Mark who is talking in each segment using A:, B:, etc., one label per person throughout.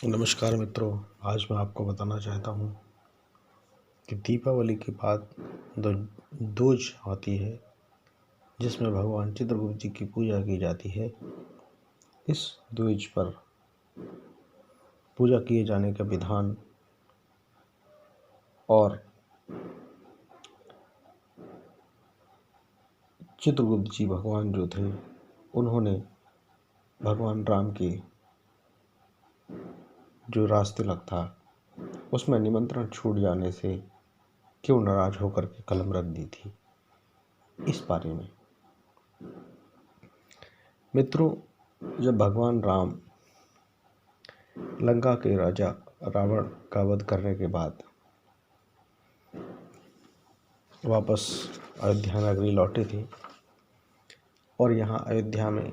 A: नमस्कार मित्रों। आज मैं आपको बताना चाहता हूँ कि दीपावली के बाद दूज आती है, जिसमें भगवान चित्रगुप्त जी की पूजा की जाती है। इस दूज पर पूजा किए जाने का विधान और चित्रगुप्त जी भगवान जो थे, उन्होंने भगवान राम की जो रास तिलक था उसमें निमंत्रण छूट जाने से क्यों नाराज होकर के कलम रख दी थी। इस बारे में मित्रों, जब भगवान राम लंका के राजा रावण का वध करने के बाद वापस अयोध्या नगरी लौटे थे और यहाँ अयोध्या में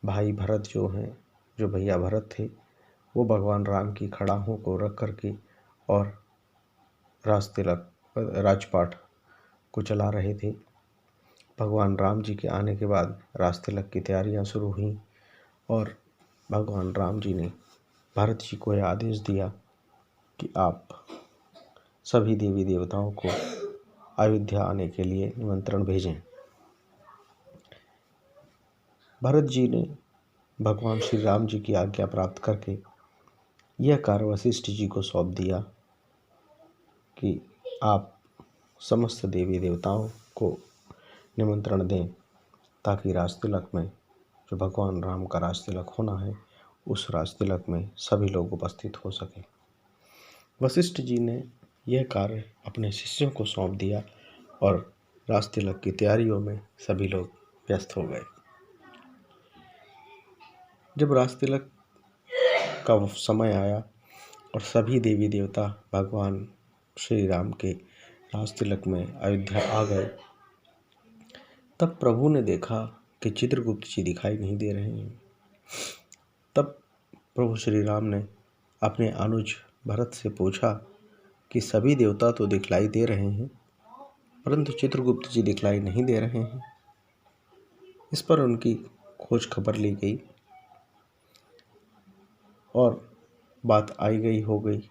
A: भाई भरत जो भैया भरत थे, वो भगवान राम की खड़ाहों को रख करके और राजपाट को चला रहे थे। भगवान राम जी के आने के बाद रास तिलक की तैयारियां शुरू हुई और भगवान राम जी ने भरत जी को यह आदेश दिया कि आप सभी देवी देवताओं को अयोध्या आने के लिए निमंत्रण भेजें। भरत जी ने भगवान श्री राम जी की आज्ञा प्राप्त करके यह कार्य वशिष्ठ जी को सौंप दिया कि आप समस्त देवी देवताओं को निमंत्रण दें, ताकि रास तिलक में जो भगवान राम का रास तिलक होना है, उस रास तिलक में सभी लोग उपस्थित हो सकें। वशिष्ठ जी ने यह कार्य अपने शिष्यों को सौंप दिया और रास तिलक की तैयारियों में सभी लोग व्यस्त हो गए। जब रास तिलक का समय आया और सभी देवी देवता भगवान श्री राम के रास तिलक में अयोध्या आ गए, तब प्रभु ने देखा कि चित्रगुप्त जी दिखाई नहीं दे रहे हैं। तब प्रभु श्री राम ने अपने अनुज भरत से पूछा कि सभी देवता तो दिखलाई दे रहे हैं, परंतु चित्रगुप्त जी दिखलाई नहीं दे रहे हैं। इस पर उनकी खोज खबर ली गई और बात आई गई हो गई।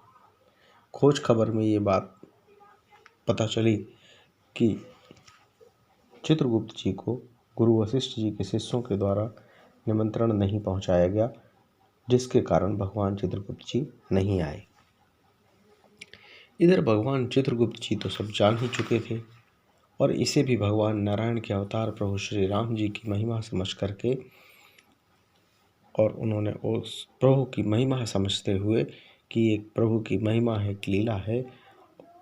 A: खोज खबर में ये बात पता चली कि चित्रगुप्त जी को गुरु वशिष्ठ जी के शिष्यों के द्वारा निमंत्रण नहीं पहुंचाया गया, जिसके कारण भगवान चित्रगुप्त जी नहीं आए। इधर भगवान चित्रगुप्त जी तो सब जान ही चुके थे और इसे भी भगवान नारायण के अवतार प्रभु श्री राम जी की महिमा समझ करके और उन्होंने उस प्रभु की महिमा समझते हुए कि एक प्रभु की महिमा है, एक लीला है,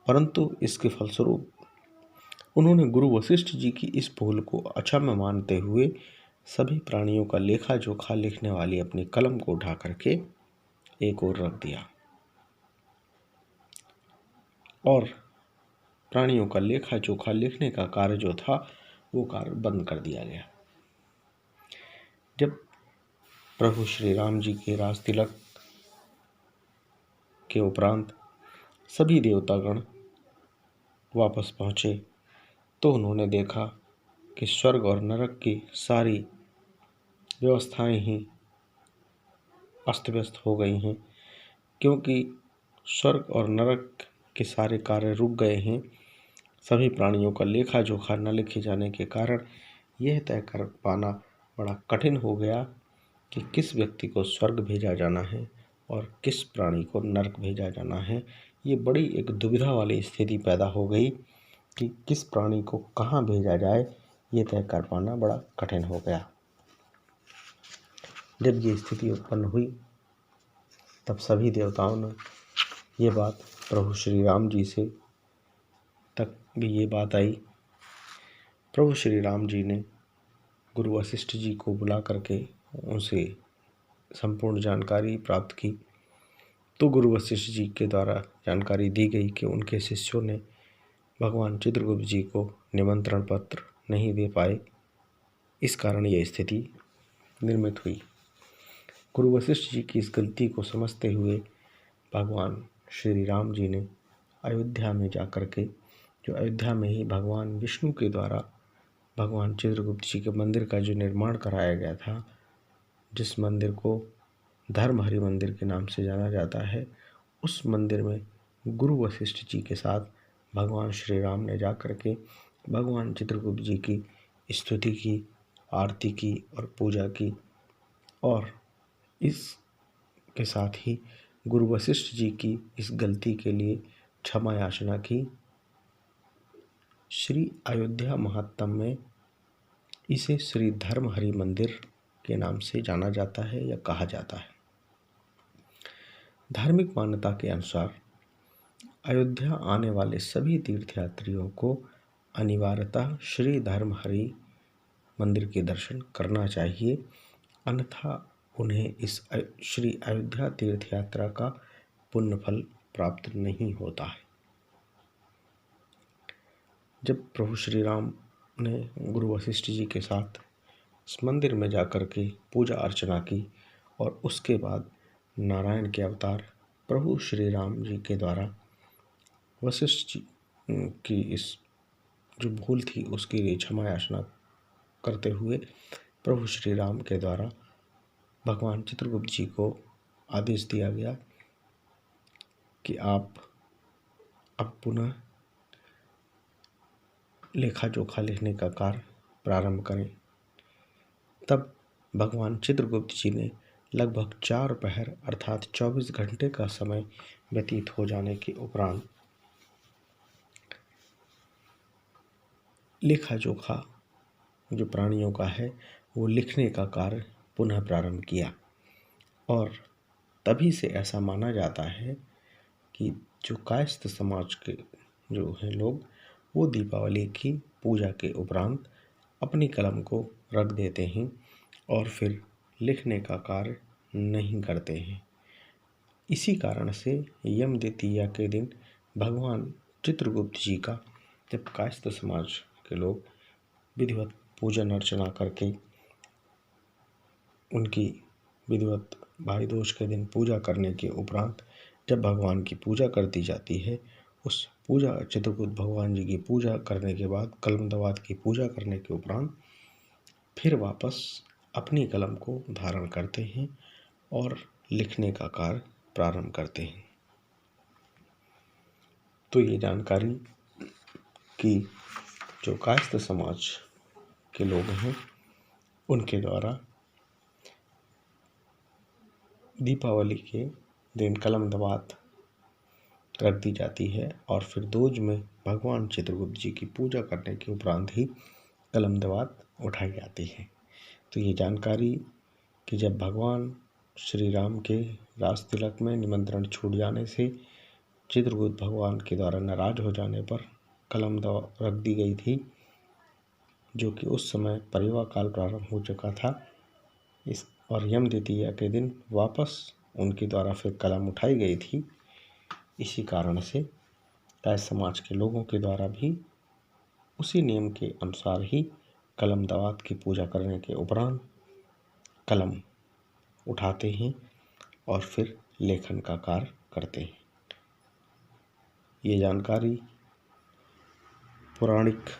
A: परंतु इसके फलस्वरूप उन्होंने गुरु वशिष्ठ जी की इस भूल को अक्षम्य मानते हुए सभी प्राणियों का लेखा जोखा लिखने वाली अपनी कलम को उठा करके एक ओर रख दिया और प्राणियों का लेखा जोखा लिखने का कार्य जो था वो कार्य बंद कर दिया गया। जब प्रभु श्री राम जी के रास तिलक के उपरांत सभी देवतागण वापस पहुँचे तो उन्होंने देखा कि स्वर्ग और नरक की सारी व्यवस्थाएं ही अस्त व्यस्त हो गई हैं, क्योंकि स्वर्ग और नरक के सारे कार्य रुक गए हैं। सभी प्राणियों का लेखा जोखा न लिखे जाने के कारण यह तय कर पाना बड़ा कठिन हो गया कि किस व्यक्ति को स्वर्ग भेजा जाना है और किस प्राणी को नरक भेजा जाना है। ये बड़ी एक दुविधा वाली स्थिति पैदा हो गई कि किस प्राणी को कहाँ भेजा जाए, ये तय कर पाना बड़ा कठिन हो गया। जब ये स्थिति उत्पन्न हुई तब सभी देवताओं ने ये बात प्रभु श्री राम जी से तक भी ये बात आई। प्रभु श्री राम जी ने गुरु वशिष्ठ जी को बुला करके उनसे संपूर्ण जानकारी प्राप्त की तो गुरु वशिष्ठ जी के द्वारा जानकारी दी गई कि उनके शिष्यों ने भगवान चित्रगुप्त जी को निमंत्रण पत्र नहीं दे पाए, इस कारण यह स्थिति निर्मित हुई। गुरु वशिष्ठ जी की इस गलती को समझते हुए भगवान श्री राम जी ने अयोध्या में जाकर के, जो अयोध्या में ही भगवान विष्णु के द्वारा भगवान चित्रगुप्त जी के मंदिर का जो निर्माण कराया गया था, जिस मंदिर को धर्महरी मंदिर के नाम से जाना जाता है। उस मंदिर में गुरु वशिष्ठ जी के साथ भगवान श्री राम ने जाकर के भगवान चित्रगुप्त जी की स्तुति की, आरती की और पूजा की, और इसके साथ ही गुरु वशिष्ठ जी की इस गलती के लिए क्षमा याचना की। श्री अयोध्या महात्म्य में इसे श्री धर्महरी मंदिर के नाम से जाना जाता है या कहा जाता है। धार्मिक मान्यता के अनुसार अयोध्या आने वाले सभी तीर्थयात्रियों को अनिवार्यतः श्री धर्महरी मंदिर के दर्शन करना चाहिए, अन्यथा उन्हें इस श्री अयोध्या तीर्थ यात्रा का पुण्य फल प्राप्त नहीं होता है। जब प्रभु श्री राम ने गुरु वशिष्ठ जी के साथ इस मंदिर में जाकर के पूजा अर्चना की और उसके बाद नारायण के अवतार प्रभु श्री राम जी के द्वारा वशिष्ठ जी की इस जो भूल थी उसके लिए क्षमा याचना करते हुए प्रभु श्री राम के द्वारा भगवान चित्रगुप्त जी को आदेश दिया गया कि आप अब पुनः लेखा जोखा लिखने का कार्य प्रारंभ करें। तब भगवान चित्रगुप्त जी ने लगभग 4 पहर अर्थात 24 घंटे का समय व्यतीत हो जाने के उपरांत लेखा जोखा जो प्राणियों का है वो लिखने का कार्य पुनः प्रारंभ किया, और तभी से ऐसा माना जाता है कि जो कायस्थ समाज के जो हैं लोग वो दीपावली की पूजा के उपरांत अपनी कलम को रख देते हैं और फिर लिखने का कार्य नहीं करते हैं। इसी कारण से यम द्वितीया के दिन भगवान चित्रगुप्त जी का जब कायस्थ समाज के लोग विधिवत पूजन अर्चना करके उनकी विधिवत भाई दूज के दिन पूजा करने के उपरांत जब भगवान की पूजा कर दी जाती है, उस पूजा चित्रगुप्त भगवान जी की पूजा करने के बाद कलम दवात की पूजा करने के उपरांत फिर वापस अपनी कलम को धारण करते हैं और लिखने का कार्य प्रारंभ करते हैं। तो ये जानकारी कि जो कायस्थ समाज के लोग हैं उनके द्वारा दीपावली के दिन कलम दवात रख दी जाती है और फिर दूज में भगवान चित्रगुप्त जी की पूजा करने के उपरांत ही कलम दवात उठाई जाती है। तो ये जानकारी कि जब भगवान श्री राम के रास तिलक में निमंत्रण छूट जाने से चित्रगुप्त भगवान के द्वारा नाराज हो जाने पर कलम दवात रख दी गई थी, जो कि उस समय परिवा काल प्रारंभ हो चुका था। इस और यम द्वितीया के दिन वापस उनके द्वारा फिर कलम उठाई गई थी। इसी कारण से कायस्थ समाज के लोगों के द्वारा भी उसी नियम के अनुसार ही कलम दवात की पूजा करने के उपरांत कलम उठाते हैं और फिर लेखन का कार्य करते हैं। ये जानकारी पौराणिक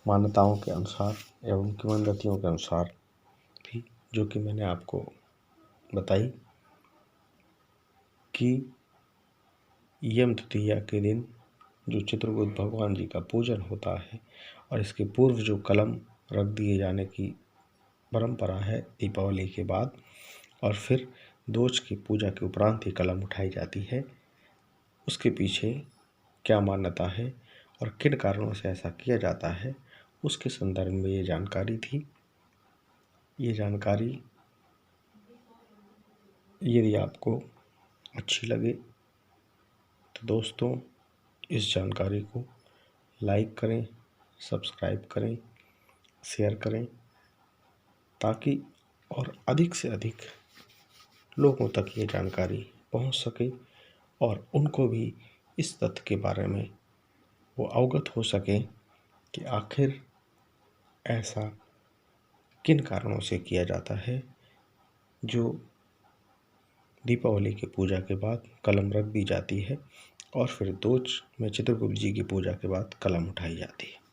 A: मान्यताओं के अनुसार एवं किंवदंतियों के अनुसार भी जो कि मैंने आपको बताई कि यम द्वितीया के दिन जो चित्रगुप्त भगवान जी का पूजन होता है और इसके पूर्व जो कलम रख दिए जाने की परंपरा है दीपावली के बाद और फिर दूज की पूजा के उपरांत ही कलम उठाई जाती है, उसके पीछे क्या मान्यता है और किन कारणों से ऐसा किया जाता है उसके संदर्भ में ये जानकारी थी। ये जानकारी यदि आपको अच्छी लगे तो दोस्तों इस जानकारी को लाइक करें, सब्सक्राइब करें, शेयर करें, ताकि और अधिक से अधिक लोगों तक ये जानकारी पहुंच सके और उनको भी इस तथ्य के बारे में वो अवगत हो सकें कि आखिर ऐसा किन कारणों से किया जाता है जो दीपावली की पूजा के बाद कलम रख दी जाती है और फिर दूज में चित्रगुप्त जी की पूजा के बाद कलम उठाई जाती है।